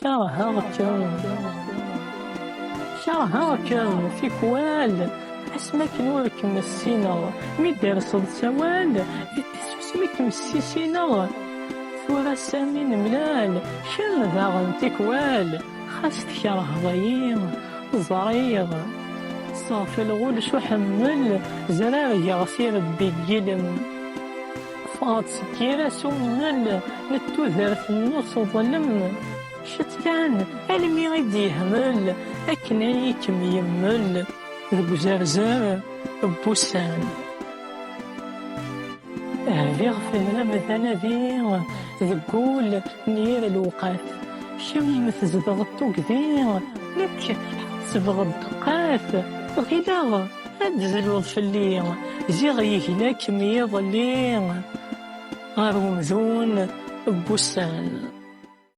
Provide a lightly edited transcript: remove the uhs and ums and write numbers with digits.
شراهاك شراهاك تيكوال اسمك نوركم السينا مي درسد سوال اسمكم السيسينا ثورة سامين ملال شل ذاغن تيكوال خاص تكره ضيين زريغ صافي الغول شو حمل زرار يغسير الدجلم فاط سكيرة سمنل نتوذر في النص ظلم شت كان علمي غيد يهمل أكنيكم يمل ذو زرزر بوسان هذي غفلنا مثلا ذي ذقول نير الوقات شوي مثزدغ الطوق لك تبغى الدقات غيدا أدزلو فلي زيغ يهلاك ميض لي غير ومذون بوسان.